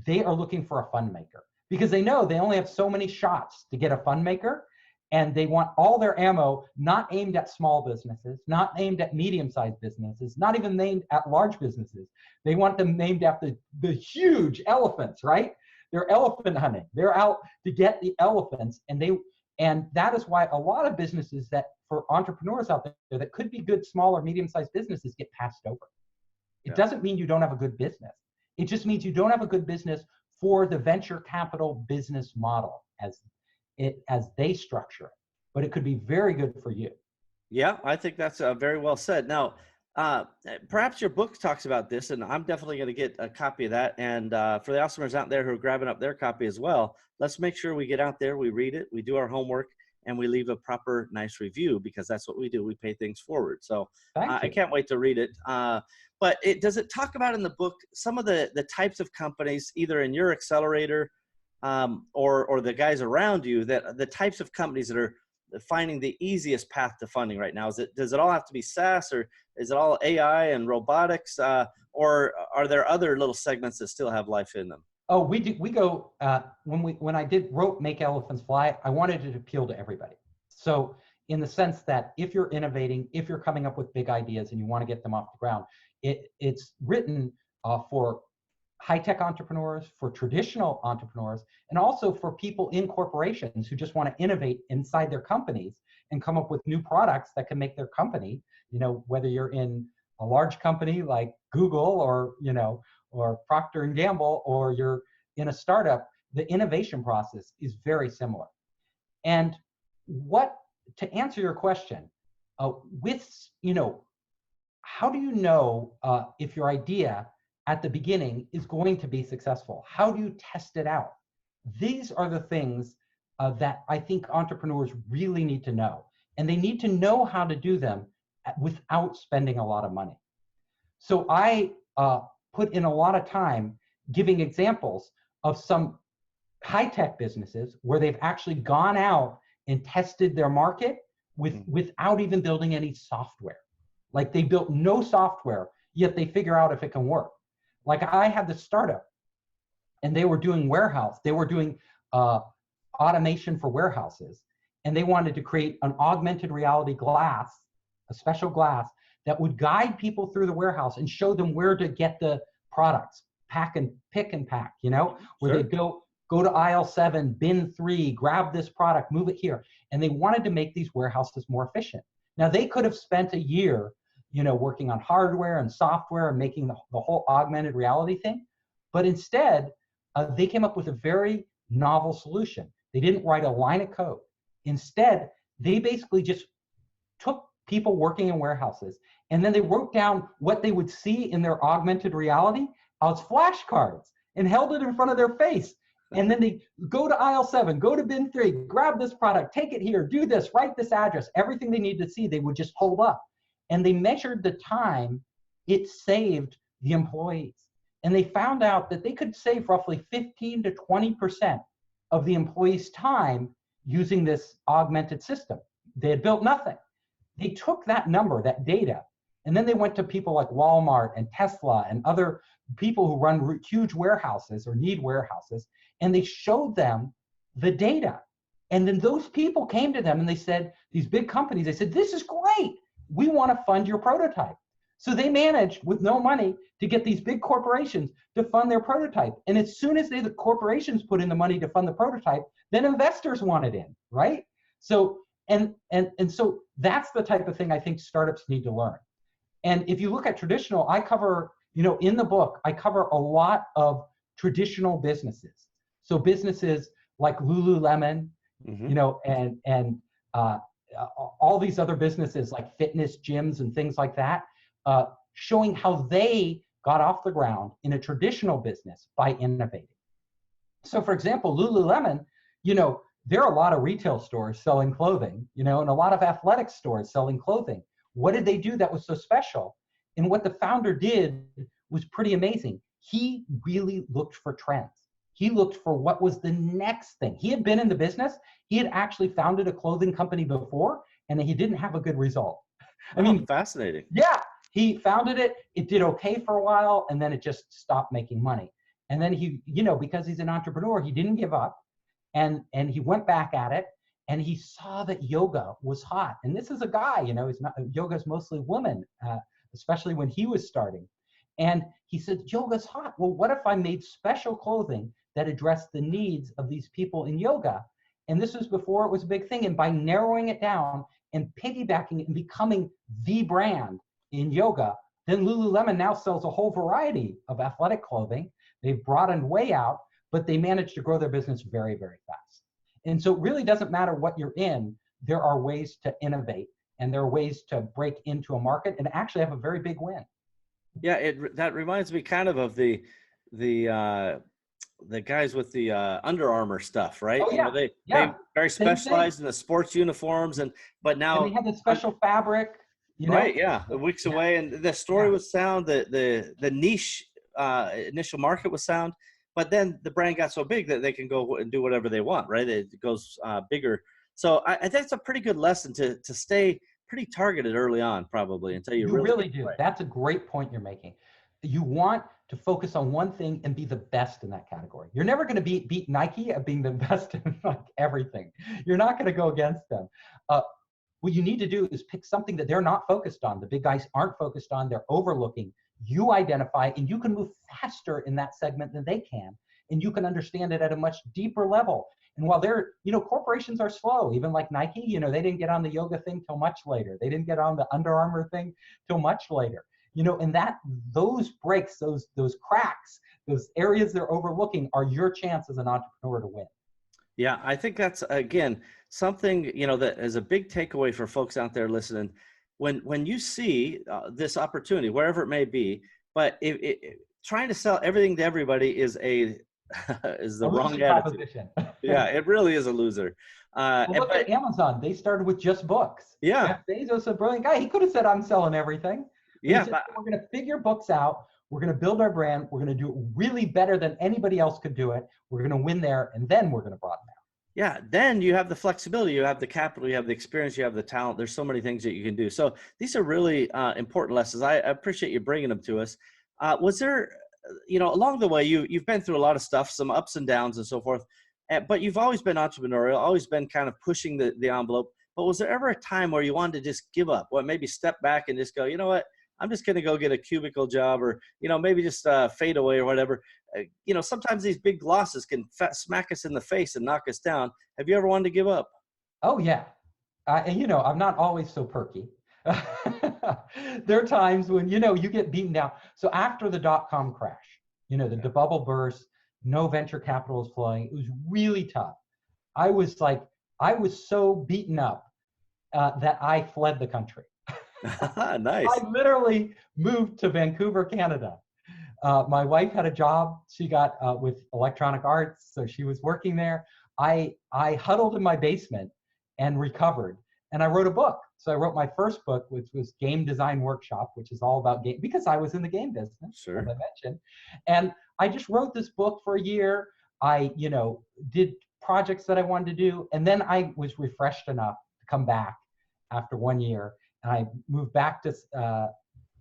they are looking for a fund maker. Because they know they only have so many shots to get a fund maker, and they want all their ammo not aimed at small businesses, not aimed at medium-sized businesses, not even aimed at large businesses. They want them named after the huge elephants, right? They're elephant hunting. They're out to get the elephants, and that is why a lot of businesses for entrepreneurs out there that could be good small or medium-sized businesses get passed over. It doesn't mean you don't have a good business. It just means you don't have a good business for the venture capital business model as they structure it. But it could be very good for you. Yeah, I think that's very well said. Now, perhaps your book talks about this, and I'm definitely going to get a copy of that. And for the Awesomers out there who are grabbing up their copy as well, let's make sure we get out there, we read it, we do our homework, and we leave a proper, nice review, because that's what we do. We pay things forward. So I can't wait to read it. But does it talk about in the book some of the types of companies, either in your accelerator or the guys around you, that the types of companies that are finding the easiest path to funding right now? Does it all have to be SaaS, or is it all AI and robotics, or are there other little segments that still have life in them? Oh, we go when I wrote Make Elephants Fly, I wanted it to appeal to everybody. So in the sense that if you're innovating, if you're coming up with big ideas and you want to get them off the ground, it's written for high-tech entrepreneurs, for traditional entrepreneurs, and also for people in corporations who just want to innovate inside their companies and come up with new products that can make their company, whether you're in a large company like Google or Procter & Gamble, or you're in a startup, the innovation process is very similar. And to answer your question, how do you know if your idea at the beginning is going to be successful? How do you test it out? These are the things that I think entrepreneurs really need to know. And they need to know how to do them without spending a lot of money. So I put in a lot of time giving examples of some high-tech businesses where they've actually gone out and tested their market without even building any software. Like they built no software, yet they figure out if it can work. Like I had this startup, and they were doing automation for warehouses, and they wanted to create an augmented reality glass, a special glass that would guide people through the warehouse and show them where to get the products, pick and pack, where they go to aisle 7, bin 3, grab this product, move it here. And they wanted to make these warehouses more efficient. Now they could have spent a year, working on hardware and software and making the whole augmented reality thing. But instead, they came up with a very novel solution. They didn't write a line of code. Instead, they basically just took people working in warehouses, and then they wrote down what they would see in their augmented reality as flashcards and held it in front of their face. And then they go to aisle 7, go to bin 3, grab this product, take it here, do this, write this address. Everything they need to see, they would just hold up. And they measured the time it saved the employees. And they found out that they could save roughly 15 to 20% of the employees' time using this augmented system. They had built nothing. They took that number, that data, and then they went to people like Walmart and Tesla and other people who run huge warehouses or need warehouses, and they showed them the data. And then those people came to them and they said, these big companies, they said, this is great. We want to fund your prototype. So they managed with no money to get these big corporations to fund their prototype. And as soon as the corporations put in the money to fund the prototype, then investors wanted in, right? So, and so that's the type of thing I think startups need to learn. And if you look at traditional, I cover, in the book, I cover a lot of traditional businesses. So businesses like Lululemon, and all these other businesses like fitness gyms and things like that, showing how they got off the ground in a traditional business by innovating. So for example, Lululemon, there are a lot of retail stores selling clothing, and a lot of athletic stores selling clothing. What did they do that was so special? And what the founder did was pretty amazing. He really looked for trends. He looked for what was the next thing. He had been in the business. He had actually founded a clothing company before, and he didn't have a good result. I mean, fascinating. Yeah, he founded it. It did okay for a while, and then it just stopped making money. And then he, because he's an entrepreneur, he didn't give up, and he went back at it, and he saw that yoga was hot. And this is a guy, he's not, yoga's mostly women, especially when he was starting. And he said, yoga's hot. Well, what if I made special clothing that addressed the needs of these people in yoga? And this was before it was a big thing. And by narrowing it down and piggybacking it and becoming the brand in yoga, then Lululemon now sells a whole variety of athletic clothing. They've broadened way out, but they managed to grow their business very, very fast. And so it really doesn't matter what you're in. There are ways to innovate, and there are ways to break into a market and actually have a very big win. Yeah, that reminds me kind of the guys with the Under Armour stuff, right? Oh, yeah. They very Same specialized in the sports uniforms, but now and they have the special fabric, right? Yeah, the weeks away, and the story was sound. The niche initial market was sound, but then the brand got so big that they can go and do whatever they want, right? It goes bigger. So I think it's a pretty good lesson to stay pretty targeted early on, probably, until you really do. Right. That's a great point you're making. You want to focus on one thing and be the best in that category. You're never going to beat Nike at being the best in like everything. You're not going to go against them. What you need to do is pick something that they're not focused on. The big guys aren't focused on. They're overlooking. You identify, and you can move faster in that segment than they can, and you can understand it at a much deeper level. And while they're, corporations are slow, even like Nike, they didn't get on the yoga thing till much later. They didn't get on the Under Armour thing till much later. And those breaks, those cracks, those areas they're overlooking are your chance as an entrepreneur to win. Yeah, I think that's, again, something, that is a big takeaway for folks out there listening. When you see this opportunity, wherever it may be, but trying to sell everything to everybody is the wrong attitude. Yeah, it really is a loser. Look at Amazon. They started with just books. Yeah. Jeff Bezos, a brilliant guy. He could have said, I'm selling everything. Yeah. Said, we're going to figure books out. We're going to build our brand. We're going to do it really better than anybody else could do it. We're going to win there, and then we're going to broaden out. Yeah, then you have the flexibility, you have the capital, you have the experience, you have the talent. There's so many things that you can do. So these are really important lessons. I appreciate you bringing them to us. Was there, along the way, you've been through a lot of stuff, some ups and downs and so forth, but you've always been entrepreneurial, always been kind of pushing the envelope. But was there ever a time where you wanted to just give up, or maybe step back and just go, you know what, I'm just going to go get a cubicle job, or, maybe just fade away or whatever. Sometimes these big losses can smack us in the face and knock us down. Have you ever wanted to give up? Oh, yeah. I'm not always so perky. There are times when, you get beaten down. So after the dot-com crash, the bubble burst, no venture capital is flowing. It was really tough. I was so beaten up that I fled the country. Nice. I literally moved to Vancouver, Canada. My wife had a job. She got with Electronic Arts, so she was working there. I huddled in my basement and recovered, and I wrote a book. So I wrote my first book, which was Game Design Workshop, which is all about game, because I was in the game business, Sure. as I mentioned. And I just wrote this book for a year. I, did projects that I wanted to do, and then I was refreshed enough to come back after 1 year, and I moved back to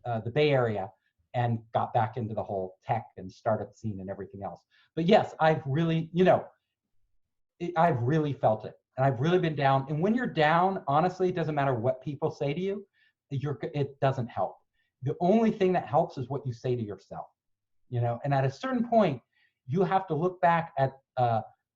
the Bay Area and got back into the whole tech and startup scene and everything else. But yes, I've really, I've really felt it, and I've really been down. And when you're down, honestly, it doesn't matter what people say to you. It doesn't help. The only thing that helps is what you say to yourself, And at a certain point, you have to look back at,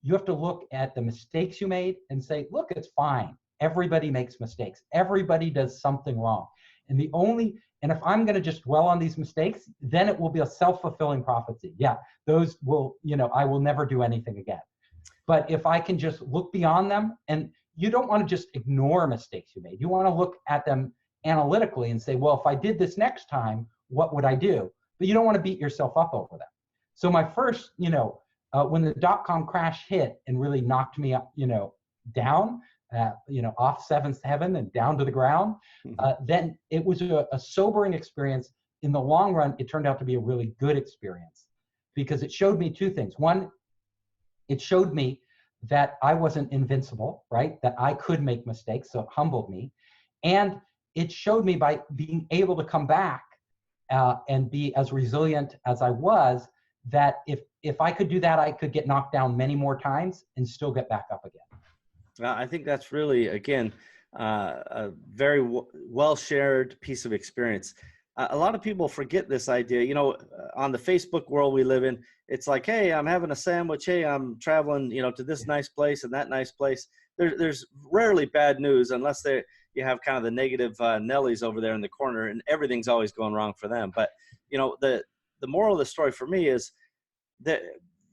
you have to look at the mistakes you made and say, look, it's fine. Everybody makes mistakes. Everybody does something wrong. And if I'm going to just dwell on these mistakes, then it will be a self-fulfilling prophecy. Yeah, those will, I will never do anything again. But if I can just look beyond them, and you don't want to just ignore mistakes you made. You want to look at them analytically and say, well, if I did this next time, what would I do? But you don't want to beat yourself up over them. So my first, when the dot-com crash hit and really knocked me up, down, off seventh heaven and down to the ground, then it was a sobering experience. In the long run, it turned out to be a really good experience because it showed me two things. One, it showed me that I wasn't invincible, right? That I could make mistakes, so it humbled me. And it showed me by being able to come back and be as resilient as I was, that if I could do that, I could get knocked down many more times and still get back up again. I think that's really, again, a very well shared piece of experience. A lot of people forget this idea, on the Facebook world we live in, it's like, hey, I'm having a sandwich. Hey, I'm traveling, to this nice place and that nice place. There's rarely bad news unless you have kind of the negative Nellies over there in the corner, and everything's always going wrong for them. But, the moral of the story for me is that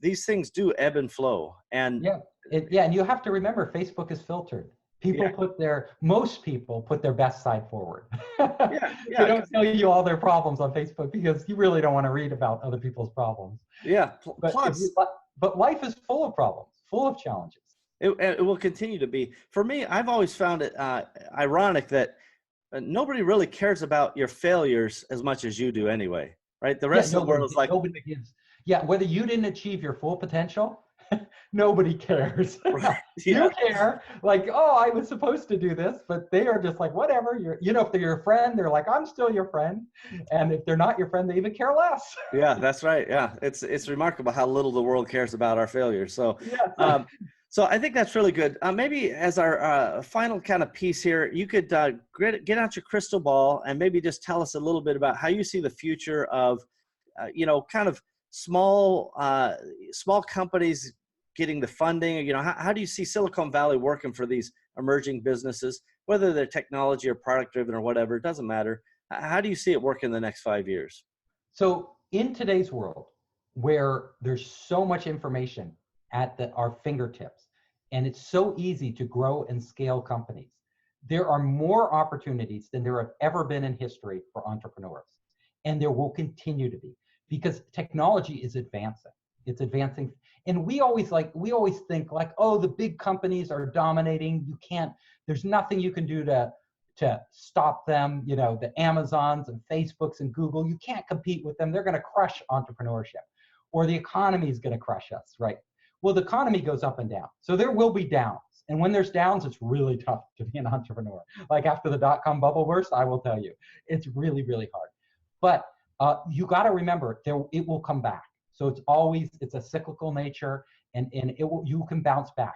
these things do ebb and flow. And and you have to remember, Facebook is filtered. Most people put their best side forward. They don't tell you all their problems on Facebook because you really don't want to read about other people's problems. Yeah. But life is full of problems, full of challenges. It will continue to be. For me, I've always found it ironic that nobody really cares about your failures as much as you do anyway, right? The rest of the world is like, nobody gives. Yeah, whether you didn't achieve your full potential, nobody cares. You care, like, oh, I was supposed to do this, but they are just like, whatever. If they're your friend, they're like, I'm still your friend. And if they're not your friend, they even care less. Yeah, that's right. Yeah, it's remarkable how little the world cares about our failures. So, so I think that's really good. Maybe as our final kind of piece here, you could get out your crystal ball and maybe just tell us a little bit about how you see the future of, kind of small companies getting the funding. How do you see Silicon Valley working for these emerging businesses, whether they're technology or product driven or whatever, it doesn't matter. How do you see it work in the next 5 years? So in today's world, where there's so much information at our fingertips, and it's so easy to grow and scale companies, there are more opportunities than there have ever been in history for entrepreneurs. And there will continue to be, because technology is advancing. It's advancing. And we always think like, oh, the big companies are dominating. There's nothing you can do to stop them. The Amazons and Facebooks and Google, you can't compete with them. They're going to crush entrepreneurship, or the economy is going to crush us, right? Well, the economy goes up and down. So there will be downs. And when there's downs, it's really tough to be an entrepreneur. Like after the dot-com bubble burst, I will tell you, it's really, really hard. But you got to remember, it will come back. So it's a cyclical nature, and you can bounce back.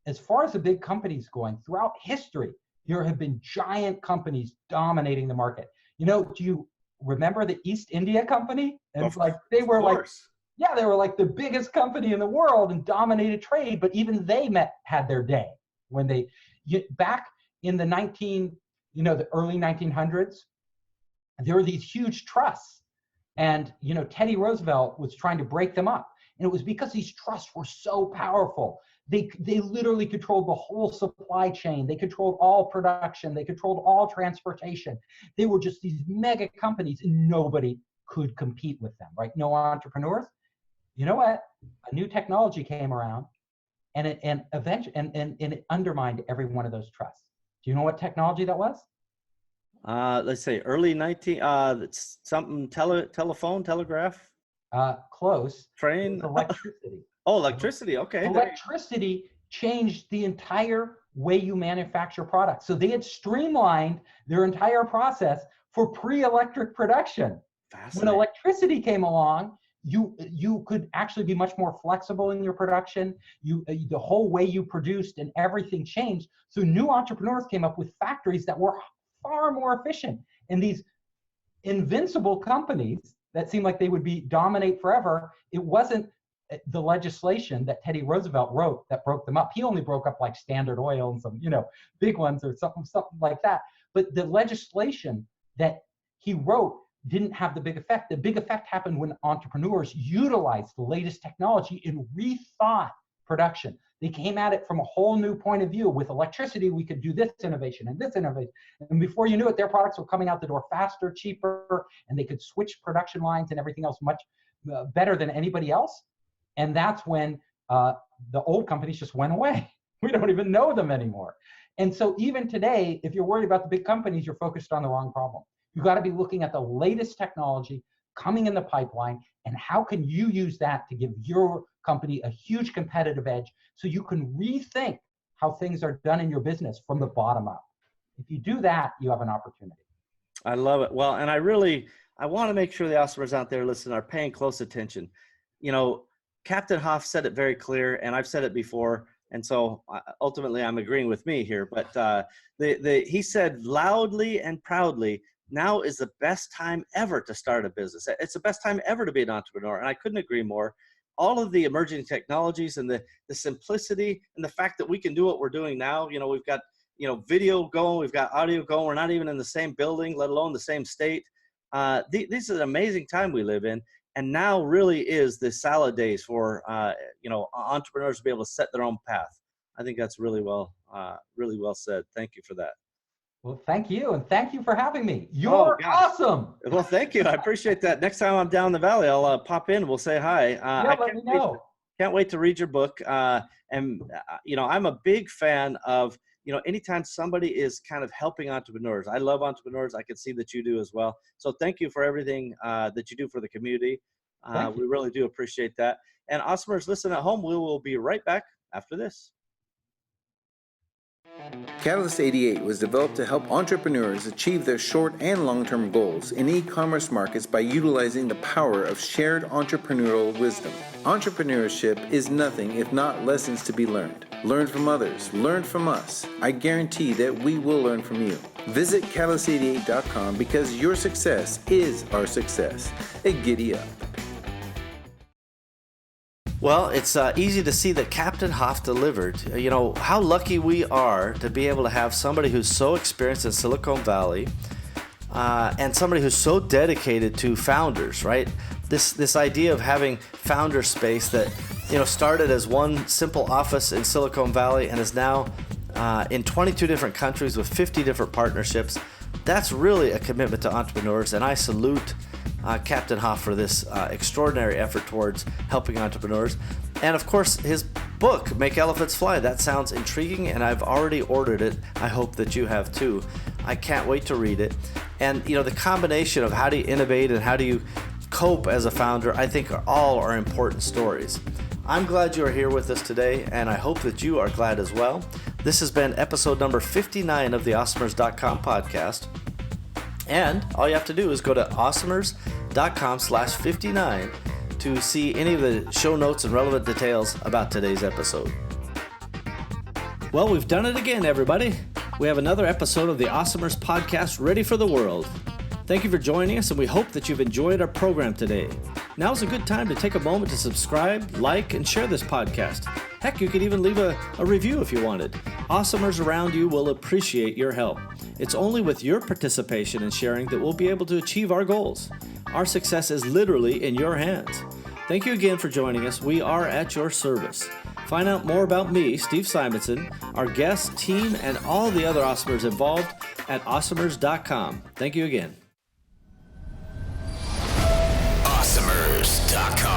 As far as the big companies going, throughout history, there have been giant companies dominating the market. Do you remember the East India Company? And it's like, they were like the biggest company in the world and dominated trade, but even they had their day when back in the early 1900s, there were these huge trusts. And, Teddy Roosevelt was trying to break them up. And it was because these trusts were so powerful. They literally controlled the whole supply chain. They controlled all production. They controlled all transportation. They were just these mega companies, and nobody could compete with them, right? No entrepreneurs. You know what? A new technology came around, and it undermined every one of those trusts. Do you know what technology that was? Let's say early 19, it's something telephone, telegraph, Close. train. It was electricity. Oh, electricity. Okay. Electricity changed the entire way you manufacture products. So they had streamlined their entire process for pre-electric production. When electricity came along, you could actually be much more flexible in your production. The whole way you produced and everything changed. So new entrepreneurs came up with factories that were far more efficient. And these invincible companies that seemed like they would dominate forever, it wasn't the legislation that Teddy Roosevelt wrote that broke them up. He only broke up like Standard Oil and some, big ones or something like that. But the legislation that he wrote didn't have the big effect. The big effect happened when entrepreneurs utilized the latest technology and rethought production. They came at it from a whole new point of view. With electricity, we could do this innovation and this innovation. And before you knew it, their products were coming out the door faster, cheaper, and they could switch production lines and everything else much better than anybody else. And that's when the old companies just went away. We don't even know them anymore. And so even today, if you're worried about the big companies, you're focused on the wrong problem. You've got to be looking at the latest technology coming in the pipeline, and how can you use that to give your company a huge competitive edge so you can rethink how things are done in your business from the bottom up. If you do that, you have an opportunity. I love it. Well, and I want to make sure the Osmers out there listening are paying close attention. Captain Hoff said it very clear, and I've said it before, and so ultimately I'm agreeing with me here. But he said loudly and proudly, now is the best time ever to start a business. It's the best time ever to be an entrepreneur, and I couldn't agree more. All of the emerging technologies and the simplicity and the fact that we can do what we're doing now. We've got video going, we've got audio going. We're not even in the same building, let alone the same state. This is an amazing time we live in. And now really is the salad days for, entrepreneurs to be able to set their own path. I think that's really well said. Thank you for that. Well, thank you. And thank you for having me. You're awesome. Well, thank you. I appreciate that. Next time I'm down the valley, I'll pop in. We'll say hi. Let me know. Can't wait to read your book. I'm a big fan of, anytime somebody is kind of helping entrepreneurs. I love entrepreneurs. I can see that you do as well. So thank you for everything that you do for the community. We really do appreciate that. And Osmers, listen at home. We will be right back after this. Catalyst 88 was developed to help entrepreneurs achieve their short and long-term goals in e-commerce markets by utilizing the power of shared entrepreneurial wisdom. Entrepreneurship is nothing if not lessons to be learned. Learn from others. Learn from us. I guarantee that we will learn from you. Visit catalyst88.com because your success is our success. Giddy up. Well, it's easy to see that Captain Hoff delivered. How lucky we are to be able to have somebody who's so experienced in Silicon Valley and somebody who's so dedicated to founders, right? This idea of having founder space that, started as one simple office in Silicon Valley and is now in 22 different countries with 50 different partnerships. That's really a commitment to entrepreneurs, and I salute Captain Hoff for this extraordinary effort towards helping entrepreneurs. And of course, his book, Make Elephants Fly, that sounds intriguing, and I've already ordered it. I hope that you have too. I can't wait to read it. And the combination of how do you innovate and how do you cope as a founder, I think all are important stories. I'm glad you are here with us today, and I hope that you are glad as well. This has been episode number 59 of the Awesomers.com podcast. And all you have to do is go to awesomers.com/59 to see any of the show notes and relevant details about today's episode. Well, we've done it again, everybody. We have another episode of the Awesomers podcast ready for the world. Thank you for joining us, and we hope that you've enjoyed our program today. Now's a good time to take a moment to subscribe, like, and share this podcast. Heck, you could even leave a review if you wanted. Awesomers around you will appreciate your help. It's only with your participation and sharing that we'll be able to achieve our goals. Our success is literally in your hands. Thank you again for joining us. We are at your service. Find out more about me, Steve Simonson, our guests, team, and all the other Awesomers involved at awesomers.com. Thank you again. Founders.com.